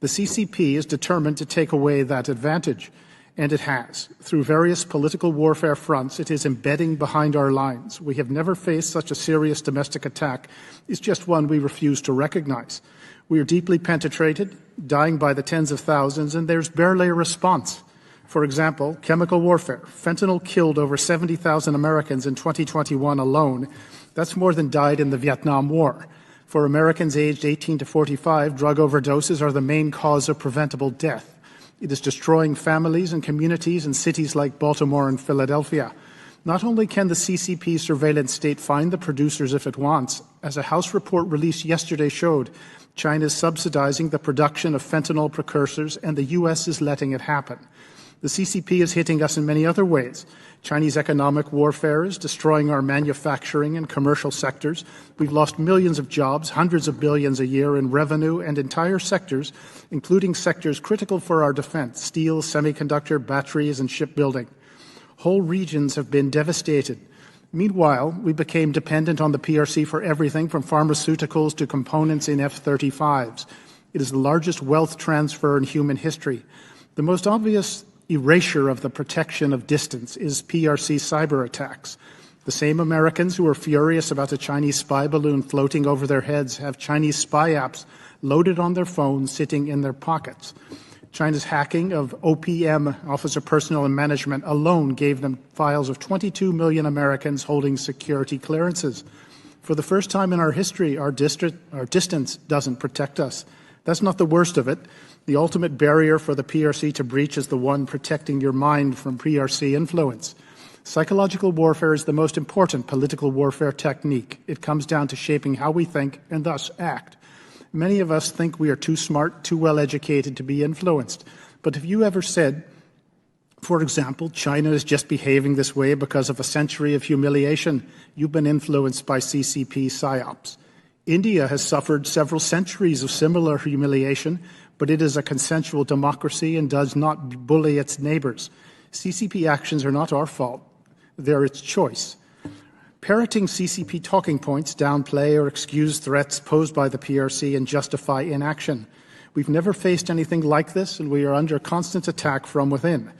The CCP is determined to take away that advantage, and it has. Through various political warfare fronts, it is embedding behind our lines. We have never faced such a serious domestic attack. It's just one we refuse to recognize. We are deeply penetrated, dying by the tens of thousands, and there's barely a response. For example, chemical warfare. Fentanyl killed over 70,000 Americans in 2021 alone. That's more than died in the Vietnam War. For Americans aged 18 to 45, drug overdoses are the main cause of preventable death. It is destroying families and communities in cities like Baltimore and Philadelphia. Not only can the CCP surveillance state find the producers if it wants, as a House report released yesterday showed, China is subsidizing the production of fentanyl precursors, and the U.S. is letting it happen. The CCP is hitting us in many other ways. Chinese economic warfare is destroying our manufacturing and commercial sectors. We've lost millions of jobs, hundreds of billions a year in revenue, and entire sectors, including sectors critical for our defense: steel, semiconductor, batteries, and shipbuilding. Whole regions have been devastated. Meanwhile, we became dependent on the PRC for everything from pharmaceuticals to components in F-35s. It is the largest wealth transfer in human history. The most obvious erasure of the protection of distance is PRC cyber attacks. The same Americans who are furious about a Chinese spy balloon floating over their heads have Chinese spy apps loaded on their phones sitting in their pockets. China's hacking of OPM, Office of Personnel and Management, alone gave them files of 22 million Americans holding security clearances. For the first time in our history, our distance doesn't protect us. That's not the worst of it. The ultimate barrier for the PRC to breach is the one protecting your mind from PRC influence. Psychological warfare is the most important political warfare technique. It comes down to shaping how we think and thus act. Many of us think we are too smart, too well educated to be influenced. But have you ever said, for example, China is just behaving this way because of a century of humiliation? You've been influenced by CCP psyops. India has suffered several centuries of similar humiliation, but it is a consensual democracy and does not bully its neighbors. CCP actions are not our fault. They're its choice. Parroting CCP talking points downplay or excuse threats posed by the PRC and justify inaction. We've never faced anything like this, and we are under constant attack from within.